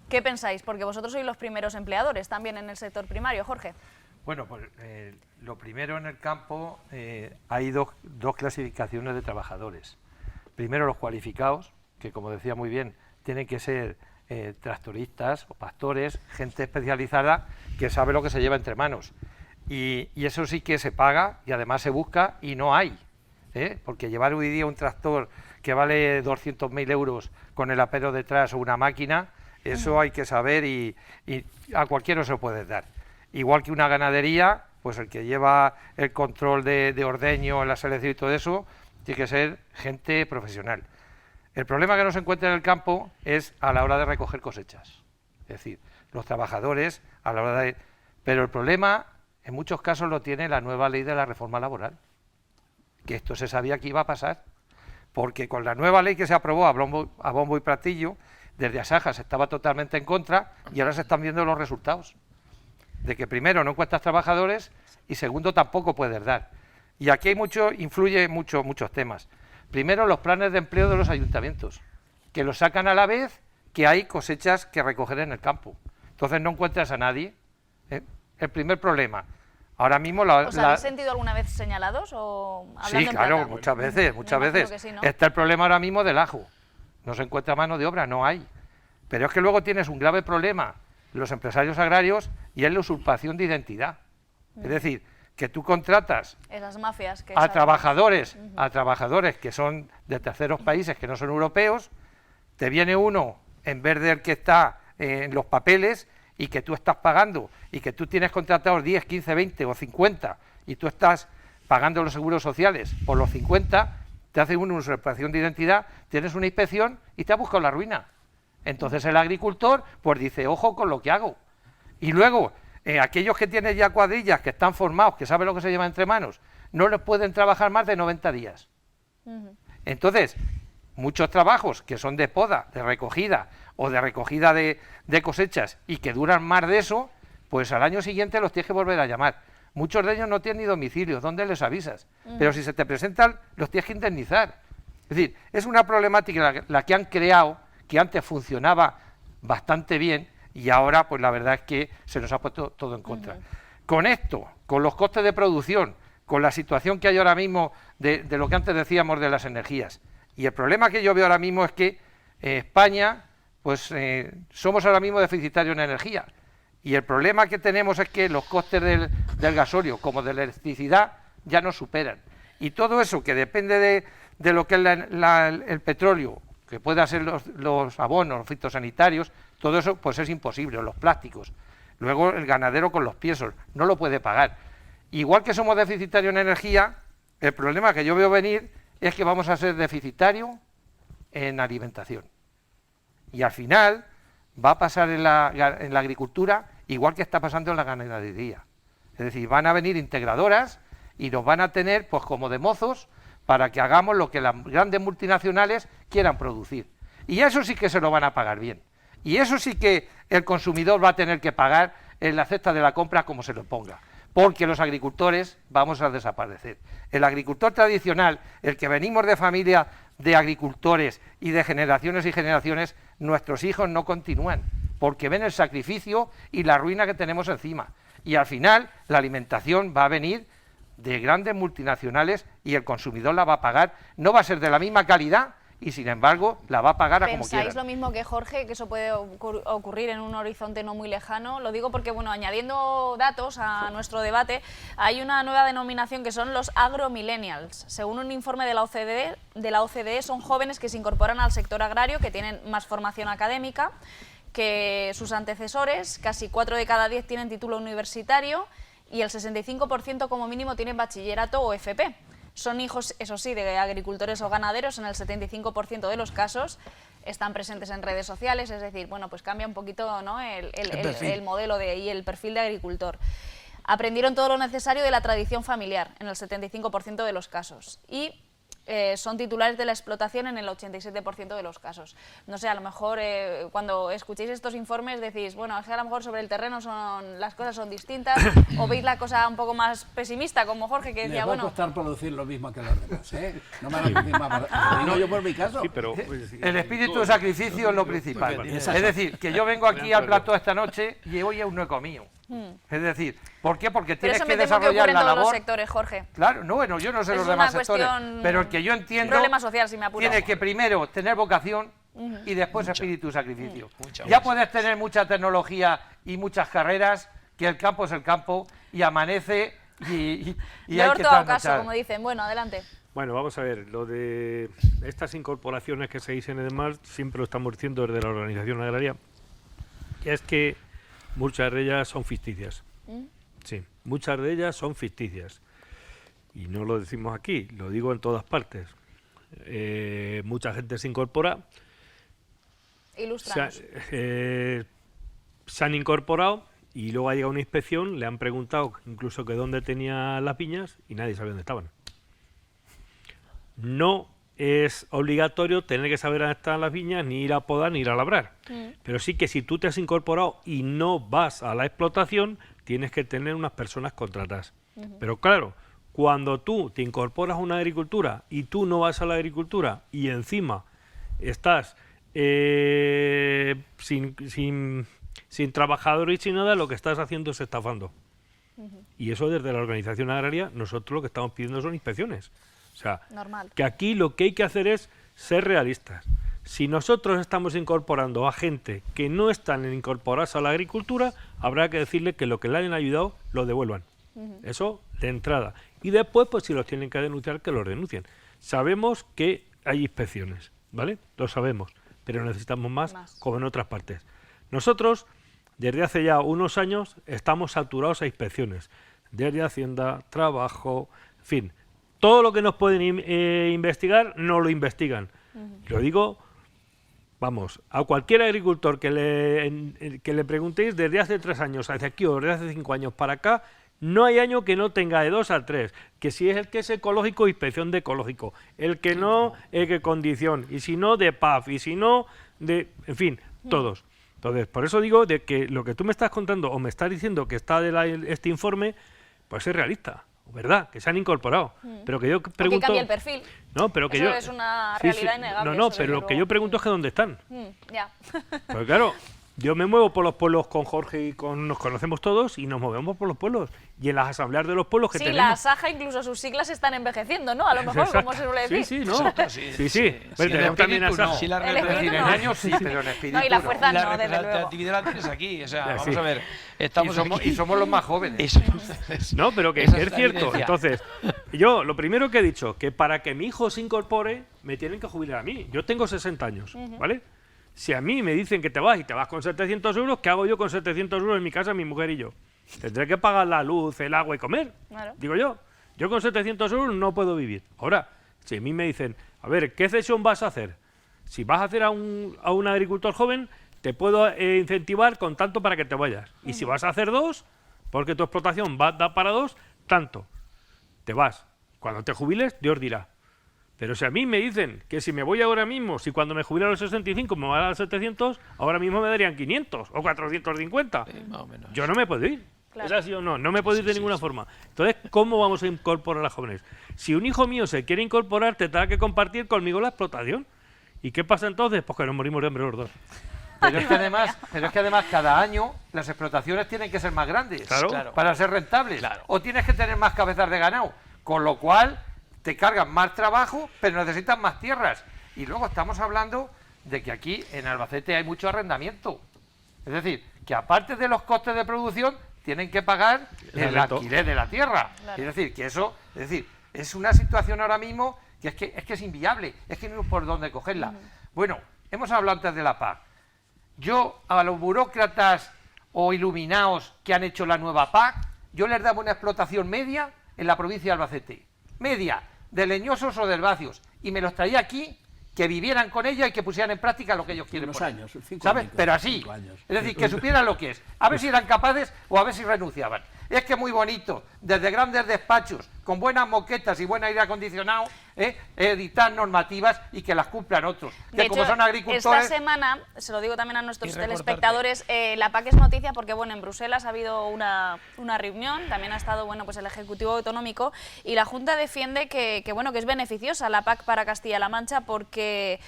¿Qué pensáis? Porque vosotros sois los primeros empleadores también en el sector primario, Jorge. Bueno, pues lo primero en el campo hay dos clasificaciones de trabajadores. Primero los cualificados, que como decía muy bien, tienen que ser tractoristas o pastores, gente especializada que sabe lo que se lleva entre manos. Y eso sí que se paga y además se busca y no hay, porque llevar hoy día un tractor que vale 200.000 euros con el apero detrás o una máquina, eso hay que saber y a cualquiera se lo puedes dar. Igual que una ganadería, pues el que lleva el control de ordeño, la selección y todo eso, tiene que ser gente profesional. El problema que no se encuentra en el campo es a la hora de recoger cosechas, es decir, los trabajadores a la hora de... Pero el problema... En muchos casos lo tiene la nueva ley de la reforma laboral, que esto se sabía que iba a pasar, porque con la nueva ley que se aprobó a bombo y platillo, desde Asaja se estaba totalmente en contra y ahora se están viendo los resultados. de que primero no encuentras trabajadores y segundo tampoco puedes dar. Y aquí influye muchos temas. Primero, los planes de empleo de los ayuntamientos, que los sacan a la vez que hay cosechas que recoger en el campo. Entonces no encuentras a nadie. El primer problema. Ahora mismo ¿Os habéis sentido alguna vez señalados o hablando Sí, claro, muchas veces. Sí, ¿no? Está el problema ahora mismo del ajo. No se encuentra mano de obra, no hay. Pero es que luego tienes un grave problema, los empresarios agrarios, y es la usurpación de identidad. Es decir, que tú contratas esas mafias que a trabajadores que son de terceros países que no son europeos, te viene uno en vez del que está en los papeles y que tú estás pagando y que tú tienes contratados 10, 15, 20 o 50 y tú estás pagando los seguros sociales por los 50, te hace una usurpación de identidad, tienes una inspección y te ha buscado la ruina. Entonces el agricultor pues dice, ojo con lo que hago. Y luego, aquellos que tienen ya cuadrillas, que están formados, que saben lo que se lleva entre manos, no les pueden trabajar más de 90 días. Entonces, muchos trabajos que son de poda, de recogida o de recogida de cosechas y que duran más de eso, pues al año siguiente los tienes que volver a llamar. Muchos de ellos no tienen ni domicilio, ¿dónde les avisas? Pero si se te presentan, los tienes que indemnizar. Es decir, es una problemática la que han creado, que antes funcionaba bastante bien y ahora pues la verdad es que se nos ha puesto todo en contra. Con esto, con los costes de producción, con la situación que hay ahora mismo de lo que antes decíamos de las energías, y el problema que yo veo ahora mismo es que España, pues somos ahora mismo deficitarios en energía, y el problema que tenemos es que los costes del gasóleo como de la electricidad ya nos superan, y todo eso que depende de lo que es el petróleo, que pueda ser los abonos, los fitosanitarios, todo eso pues es imposible, los plásticos. Luego el ganadero con los piensos no lo puede pagar. Igual que somos deficitarios en energía, el problema que yo veo venir es que vamos a ser deficitarios en alimentación. Y al final va a pasar en la agricultura igual que está pasando en la ganadería. Es decir, van a venir integradoras y nos van a tener pues como de mozos para que hagamos lo que las grandes multinacionales quieran producir. Y eso sí que se lo van a pagar bien. Y eso sí que el consumidor va a tener que pagar en la cesta de la compra como se lo ponga. Porque los agricultores vamos a desaparecer. El agricultor tradicional, el que venimos de familia de agricultores y de generaciones y generaciones, nuestros hijos no continúan, porque ven el sacrificio y la ruina que tenemos encima. Y al final la alimentación va a venir de grandes multinacionales y el consumidor la va a pagar, no va a ser de la misma calidad y sin embargo la va a pagar a como quiera. ¿Pensáis lo mismo que Jorge, que eso puede ocurrir en un horizonte no muy lejano? Lo digo porque, bueno, añadiendo datos a nuestro debate, hay una nueva denominación que son los agromillennials. Según un informe de la OCDE, son jóvenes que se incorporan al sector agrario, que tienen más formación académica que sus antecesores, casi 4 de cada 10 tienen título universitario y el 65% como mínimo tienen bachillerato o FP. Son hijos, eso sí, de agricultores o ganaderos, en el 75% de los casos están presentes en redes sociales, es decir, bueno, pues cambia un poquito, ¿no?, el modelo y el perfil de agricultor. Aprendieron todo lo necesario de la tradición familiar, en el 75% de los casos, y son titulares de la explotación en el 87% de los casos. No sé, a lo mejor cuando escuchéis estos informes decís, bueno, es que a lo mejor sobre el terreno las cosas son distintas, o veis la cosa un poco más pesimista, como Jorge, que decía, bueno... Me va a costar producir lo mismo que los demás, ¿eh? No me hagas misma... No, yo por mi caso. Sí, pero, el espíritu de sacrificio es lo principal. Es decir, que yo vengo aquí al plato esta noche y hoy aún no he comido. Es decir, ¿por qué? Porque tienes que desarrollar la labor. Pero eso me temo que ocurre en todos los sectores, Jorge. Claro, no, bueno, yo no sé los demás sectores, pero el que yo entiendo, un problema social, si me apuras, tiene que primero tener vocación y después espíritu de sacrificio. Ya puedes tener mucha tecnología y muchas carreras, que el campo es el campo y amanece y hay que caso, como dicen. Bueno, adelante. Bueno, vamos a ver, lo de estas incorporaciones que se dicen y demás, siempre lo estamos diciendo desde la organización agraria, es que muchas de ellas son ficticias. Sí, muchas de ellas son ficticias. Y no lo decimos aquí, lo digo en todas partes. Mucha gente se incorpora. Ilústranos. Se han incorporado y luego ha llegado una inspección, le han preguntado incluso que dónde tenía las viñas y nadie sabía dónde estaban. No es obligatorio tener que saber dónde están las viñas, ni ir a podar, ni ir a labrar. Pero sí que si tú te has incorporado y no vas a la explotación, tienes que tener unas personas contratadas. Pero claro, cuando tú te incorporas a una agricultura y tú no vas a la agricultura y encima estás sin trabajadores y sin nada, lo que estás haciendo es estafando. Y eso desde la organización agraria, nosotros lo que estamos pidiendo son inspecciones. O sea, normal. Que aquí lo que hay que hacer es ser realistas. Si nosotros estamos incorporando a gente que no están en incorporarse a la agricultura, habrá que decirle que lo que le hayan ayudado lo devuelvan. Eso de entrada. Y después, pues si los tienen que denunciar, que los denuncien. Sabemos que hay inspecciones, ¿vale? Lo sabemos, pero necesitamos más. Como en otras partes. Nosotros, desde hace ya unos años, estamos saturados a inspecciones. Desde Hacienda, Trabajo, en fin. Todo lo que nos pueden investigar, no lo investigan. Lo digo, vamos, a cualquier agricultor que le preguntéis desde hace 3 años hacia aquí o desde hace 5 años para acá, no hay año que no tenga de 2 a 3. Que si es el que es ecológico, inspección de ecológico. El que no, que condición. Y si no, de PAF. Y si no, de... En fin, todos. Entonces, por eso digo de que lo que tú me estás contando o me estás diciendo que está de este informe, pues es realista, ¿verdad? Que se han incorporado. Pero que yo pregunto... que cambie el perfil. No, pero que eso yo... es una realidad innegable. No, pero lo que yo pregunto es que ¿dónde están? Ya. Pues claro, yo me muevo por los pueblos con Jorge y nos conocemos todos y nos movemos por los pueblos. Y en las asambleas de los pueblos que tenemos... Sí, la SAJA, incluso sus siglas están envejeciendo, ¿no? A lo mejor, como se suele decir. Sí, no. Sí. Pero tenemos también a SAJA. Sí, la en años sí, pero en espíritu no. Y la fuerza no, desde luego. La representatividad la tienes aquí, o sea, vamos a ver. Estamos y somos los más jóvenes. No, pero que es cierto. Entonces, yo lo primero que he dicho, que para que mi hijo se incorpore, me tienen que jubilar a mí. Yo tengo 60 años, ¿vale? Si a mí me dicen que te vas y te vas con 700 euros, ¿qué hago yo con 700 euros en mi casa, mi mujer y yo? Tendré que pagar la luz, el agua y comer, digo yo. Yo con 700 euros no puedo vivir. Ahora, si a mí me dicen, a ver, ¿qué cesión vas a hacer? Si vas a hacer a un agricultor joven, te puedo incentivar con tanto para que te vayas. Y si vas a hacer 2, porque tu explotación va a dar para 2, tanto. Te vas. Cuando te jubiles, Dios dirá. Pero si a mí me dicen que si me voy ahora mismo, si cuando me jubile a los 65 me van a dar 700, ahora mismo me darían 500 o 450. Más o menos. Yo no me puedo ir. Claro. ¿Es así o no? No me puedo ir de ninguna forma. Entonces, ¿cómo vamos a incorporar a los jóvenes? Si un hijo mío se quiere incorporar, tendrá que compartir conmigo la explotación. ¿Y qué pasa entonces? Pues que nos morimos de hambre los dos. Pero es que además cada año las explotaciones tienen que ser más grandes para ser rentables. O tienes que tener más cabezas de ganado. Con lo cual te cargan más trabajo, pero necesitas más tierras. Y luego estamos hablando de que aquí en Albacete hay mucho arrendamiento. Es decir, que aparte de los costes de producción, tienen que pagar el alquiler de la tierra. Es decir, que eso, es una situación ahora mismo que es inviable, es que no hay por dónde cogerla. Bueno, hemos hablado antes de la PAC. Yo a los burócratas o iluminados que han hecho la nueva PAC, yo les daba una explotación media en la provincia de Albacete. Media, de leñosos o de herbáceos, y me los traía aquí, que vivieran con ella y que pusieran en práctica lo que ellos quieren unos poner. años, 5 ¿sabes? años, Pero así, 5 años. Es decir, que supieran lo que es, a ver si eran capaces o a ver si renunciaban. Es que es muy bonito, desde grandes despachos, con buenas moquetas y buen aire acondicionado, editar normativas y que las cumplan otros. Que de como hecho, son agricultores... esta semana, se lo digo también a nuestros telespectadores, la PAC es noticia porque en Bruselas ha habido una reunión, también ha estado pues el Ejecutivo Autonómico, y la Junta defiende que es beneficiosa la PAC para Castilla-La Mancha porque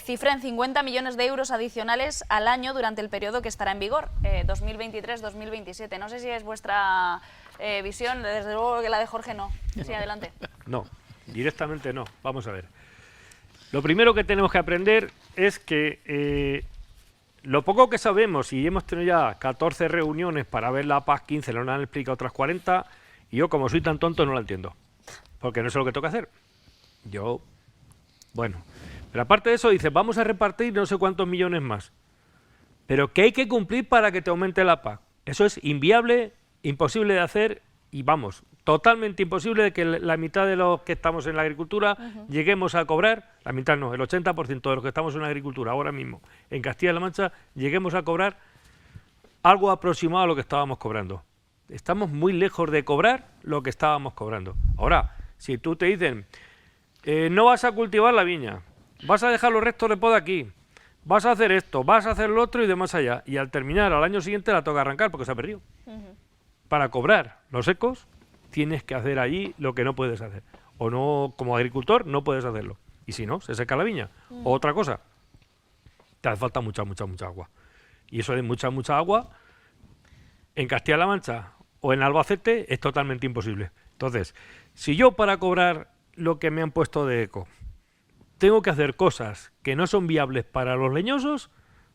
cifra en 50 millones de euros adicionales al año durante el periodo que estará en vigor, 2023-2027. No sé si es vuestra visión, desde luego que la de Jorge no. Sí, adelante. No, directamente no. Vamos a ver. Lo primero que tenemos que aprender es que lo poco que sabemos, y hemos tenido ya 14 reuniones para ver la PAC 15, nos han explicado otras 40, y yo como soy tan tonto no la entiendo, porque no sé lo que toca hacer. Pero aparte de eso dice, vamos a repartir no sé cuántos millones más, pero ¿qué hay que cumplir para que te aumente la PAC? Eso es inviable, imposible de hacer y totalmente imposible de que la mitad de los que estamos en la agricultura lleguemos a cobrar, la mitad no, el 80% de los que estamos en la agricultura ahora mismo en Castilla-La Mancha, lleguemos a cobrar algo aproximado a lo que estábamos cobrando. Estamos muy lejos de cobrar lo que estábamos cobrando. Ahora, si tú te dicen, no vas a cultivar la viña, vas a dejar los restos de poda aquí, vas a hacer esto, vas a hacer lo otro y demás allá, y al terminar al año siguiente la toca arrancar porque se ha perdido. para cobrar los ecos tienes que hacer allí lo que no puedes hacer. O no, como agricultor, no puedes hacerlo. Y si no, se seca la viña. O otra cosa, te hace falta mucha agua. Y eso de mucha agua, en Castilla-La Mancha o en Albacete, es totalmente imposible. Entonces, si yo para cobrar lo que me han puesto de eco tengo que hacer cosas que no son viables para los leñosos,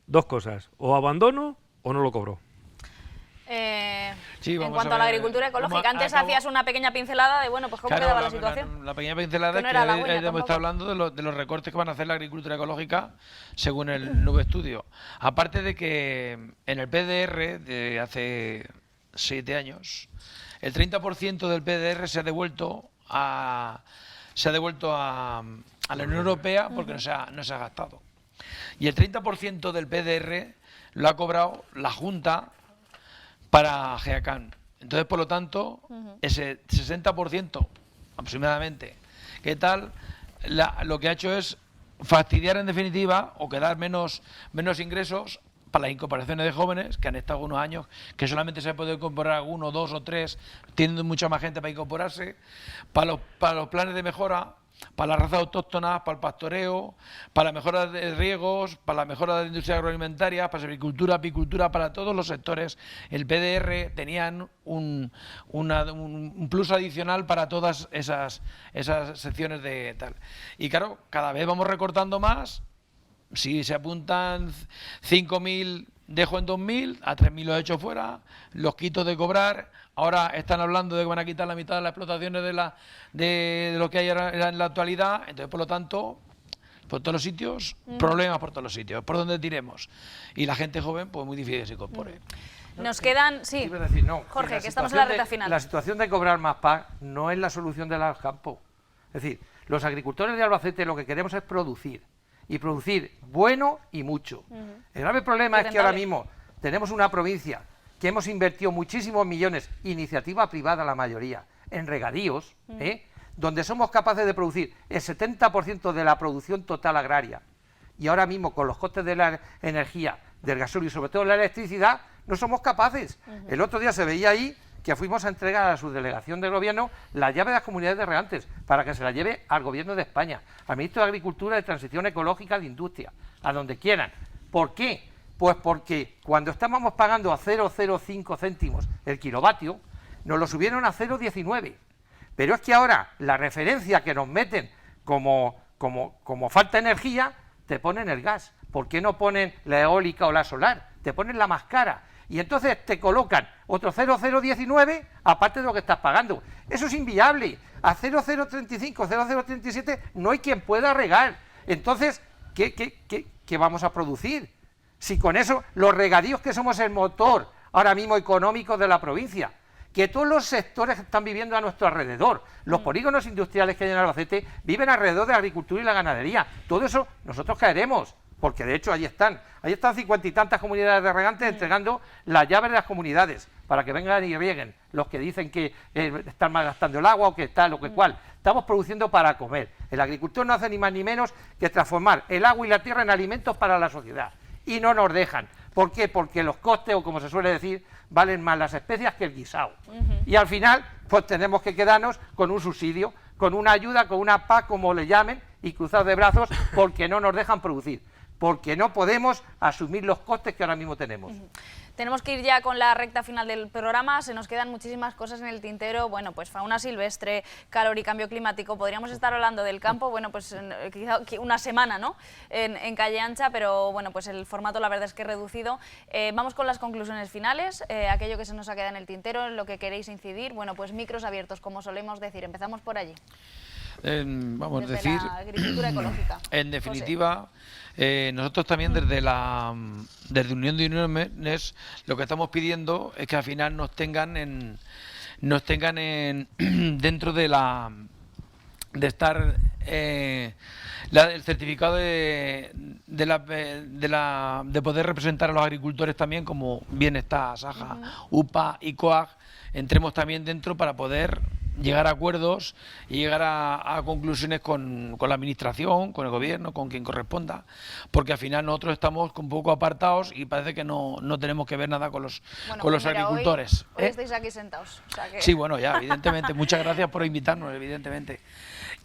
dos cosas, o abandono o no lo cobro. Sí, en cuanto a la agricultura ecológica, antes hacías una pequeña pincelada de, bueno, pues cómo quedaba la situación. La pequeña pincelada que no es que está hablando de los recortes que van a hacer la agricultura ecológica según el nuevo estudio. Aparte de que en el PDR de hace 7 años, el 30% del PDR se ha devuelto a la Unión Europea porque no se ha gastado. Y el 30% del PDR lo ha cobrado la Junta para GEACAN. Entonces, por lo tanto, ese 60% aproximadamente, ¿qué tal? Lo que ha hecho es fastidiar en definitiva o quedar menos ingresos para las incorporaciones de jóvenes que han estado unos años, que solamente se puede incorporar 1, 2 o 3, teniendo mucha más gente para incorporarse, para los planes de mejora, para las razas autóctonas, para el pastoreo, para la mejora de riegos, para la mejora de la industria agroalimentaria, para la agricultura, apicultura, para todos los sectores. El PDR tenían un plus adicional para todas esas secciones de tal. Y claro, cada vez vamos recortando más. Si se apuntan 5.000, dejo en 2.000, a 3.000 los he hecho fuera, los quito de cobrar. Ahora están hablando de que van a quitar la mitad de las explotaciones de lo que hay ahora en la actualidad. Entonces, por lo tanto, por todos los sitios, problemas por todos los sitios, por donde tiremos. Y la gente joven, pues muy difícil que se incorpore. Nos quedan, sí, Iba a decir, no, Jorge, que estamos en la recta final. La situación de cobrar más PAC no es la solución del campo. Es decir, los agricultores de Albacete lo que queremos es producir. Y producir bueno y mucho. El grave problema es que ahora mismo tenemos una provincia que hemos invertido muchísimos millones, iniciativa privada la mayoría, en regadíos, donde somos capaces de producir el 70% de la producción total agraria. Y ahora mismo con los costes de la energía, del gasóleo y sobre todo la electricidad, no somos capaces. El otro día se veía ahí que fuimos a entregar a la subdelegación del gobierno la llave de las comunidades de regantes para que se la lleve al gobierno de España, al ministro de Agricultura, de Transición Ecológica, de Industria, a donde quieran. ¿Por qué? Pues porque cuando estábamos pagando a 0,05 céntimos el kilovatio, nos lo subieron a 0,19. Pero es que ahora la referencia que nos meten como falta de energía, te ponen el gas. ¿Por qué no ponen la eólica o la solar? Te ponen la más cara. Y entonces te colocan otro 0,019 aparte de lo que estás pagando. Eso es inviable. A 0,035, 0,037 no hay quien pueda regar. Entonces, ¿qué vamos a producir? Si con eso, los regadíos que somos el motor ahora mismo económico de la provincia, que todos los sectores están viviendo a nuestro alrededor, los polígonos industriales que hay en Albacete viven alrededor de la agricultura y la ganadería. Todo eso nosotros caeremos. Porque de hecho ahí están 50 y tantas comunidades de regantes entregando las llaves de las comunidades para que vengan y rieguen los que dicen que están malgastando el agua o que tal o que cual. Estamos produciendo para comer. El agricultor no hace ni más ni menos que transformar el agua y la tierra en alimentos para la sociedad. Y no nos dejan. ¿Por qué? Porque los costes, o como se suele decir, valen más las especias que el guisado. Y al final, pues tenemos que quedarnos con un subsidio, con una ayuda, con una PAC, como le llamen, y cruzados de brazos, porque no nos dejan producir. Porque no podemos asumir los costes que ahora mismo tenemos. Tenemos que ir ya con la recta final del programa, se nos quedan muchísimas cosas en el tintero, bueno, pues fauna silvestre, calor y cambio climático, podríamos estar hablando del campo, bueno, pues quizá una semana, ¿no?, en Calle Ancha, pero bueno, pues el formato la verdad es que reducido. Vamos con las conclusiones finales, aquello que se nos ha quedado en el tintero, en lo que queréis incidir, bueno, pues micros abiertos, como solemos decir, empezamos por allí. Vamos a desde decir, la agricultura ecológica. En definitiva, nosotros también desde Unión de Uniones lo que estamos pidiendo es que al final nos tengan dentro de estar el certificado de poder representar a los agricultores también, como bien está Saja, UPA y COAG, entremos también dentro para poder llegar a acuerdos y llegar a conclusiones con la administración, con el gobierno, con quien corresponda, porque al final nosotros estamos un poco apartados y parece que no tenemos que ver nada con los agricultores. Hoy estáis aquí sentados. O sea que... Sí, bueno, ya, evidentemente. Muchas gracias por invitarnos, evidentemente.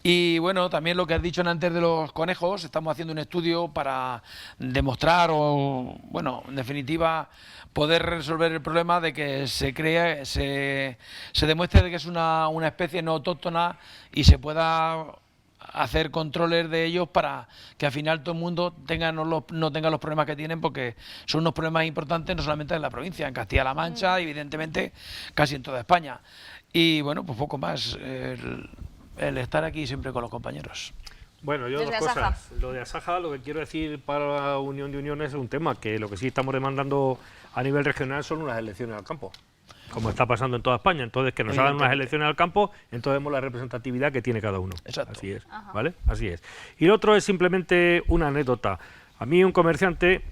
Y bueno, también lo que has dicho antes de los conejos, estamos haciendo un estudio para demostrar o, bueno, en definitiva, poder resolver el problema de que se demuestre de que es una especie no autóctona y se pueda hacer controles de ellos para que al final todo el mundo no tenga los problemas que tienen, porque son unos problemas importantes no solamente en la provincia, en Castilla-La Mancha, evidentemente casi en toda España. Y bueno, pues poco más, el estar aquí siempre con los compañeros. Bueno, yo dos cosas. Lo de Asaja, lo que quiero decir para la Unión de Uniones es un tema que lo que sí estamos demandando a nivel regional son unas elecciones al campo, como está pasando en toda España. Entonces, que nos hagan unas elecciones al campo, entonces vemos la representatividad que tiene cada uno. Exacto. Así es, ¿vale? Así es. Y lo otro es simplemente una anécdota. A mí un comerciante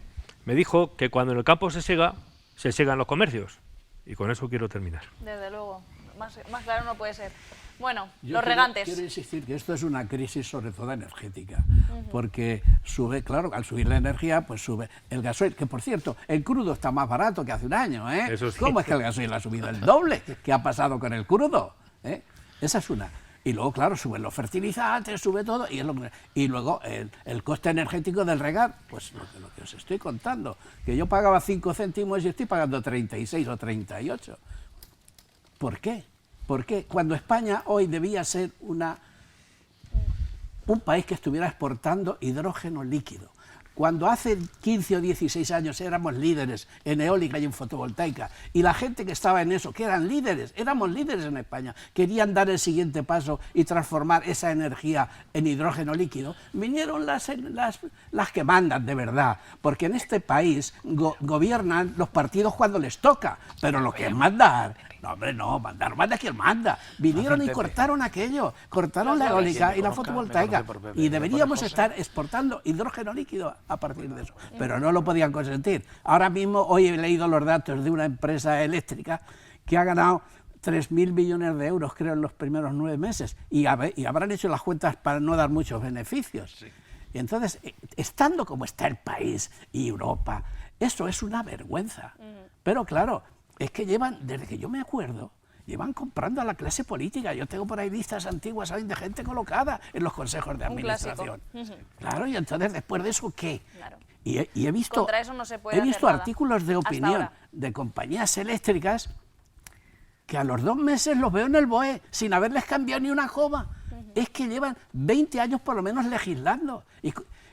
me dijo que cuando en el campo se segan los comercios. Y con eso quiero terminar. Desde luego. Más claro no puede ser. Bueno, los regantes. Quiero insistir que esto es una crisis sobre todo energética, porque sube, claro, al subir la energía, pues sube el gasoil, que por cierto, el crudo está más barato que hace un año, ¿eh? Eso sí. ¿Cómo es que el gasoil ha subido el doble? ¿Qué ha pasado con el crudo? Esa es una. Y luego, claro, suben los fertilizantes, sube todo, y luego el coste energético del regar, pues lo que os estoy contando, que yo pagaba 5 céntimos y estoy pagando 36 o 38. ¿Por qué? Porque cuando España hoy debía ser un país que estuviera exportando hidrógeno líquido, cuando hace 15 o 16 años éramos líderes en eólica y en fotovoltaica, y la gente que estaba en eso, que eran líderes, éramos líderes en España, querían dar el siguiente paso y transformar esa energía en hidrógeno líquido, vinieron las que mandan de verdad, porque en este país gobiernan los partidos cuando les toca, pero lo que es mandar... No, hombre, no, manda quien manda. Vinieron y cortaron aquello, cortaron la eólica y la fotovoltaica. Y deberíamos estar exportando hidrógeno líquido a partir de eso. Pero no lo podían consentir. Ahora mismo, hoy he leído los datos de una empresa eléctrica que ha ganado 3.000 millones de euros, creo, en los primeros 9 meses. Y habrán hecho las cuentas para no dar muchos beneficios. Sí. Y entonces, estando como está el país y Europa, eso es una vergüenza. Pero claro... Es que desde que yo me acuerdo, llevan comprando a la clase política. Yo tengo por ahí listas antiguas, ¿saben?, de gente colocada en los consejos de administración. Claro, y entonces, después de eso, ¿qué? Claro. Y he visto, artículos de opinión de compañías eléctricas que a los 2 meses los veo en el BOE, sin haberles cambiado ni una coma. Es que llevan 20 años por lo menos legislando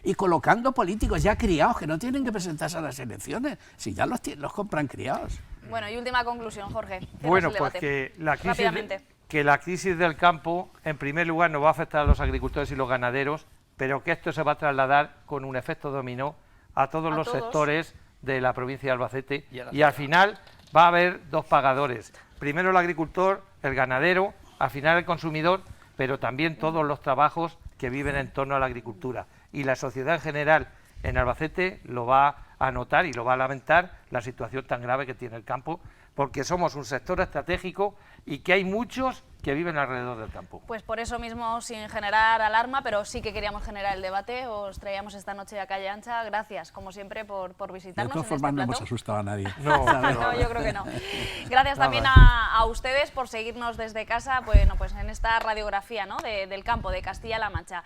y colocando políticos ya criados, que no tienen que presentarse a las elecciones, si ya los compran criados. Bueno, y última conclusión, Jorge. Bueno, pues que la crisis del campo, en primer lugar, nos va a afectar a los agricultores y los ganaderos, pero que esto se va a trasladar con un efecto dominó a todos los sectores de la provincia de Albacete, y al final va a haber 2 pagadores. Primero el agricultor, el ganadero, al final el consumidor, pero también todos los trabajos que viven en torno a la agricultura. Y la sociedad en general en Albacete lo va a notar y lo va a lamentar, la situación tan grave que tiene el campo, porque somos un sector estratégico y que hay muchos que viven alrededor del campo. Pues por eso mismo, sin generar alarma, pero sí que queríamos generar el debate, os traíamos esta noche a Calle Ancha. Gracias, como siempre, por visitarnos. De todas formas, no hemos asustado a nadie. No, yo creo que no. Gracias también a ustedes por seguirnos desde casa, pues en esta radiografía, ¿no?, del campo de Castilla-La Mancha.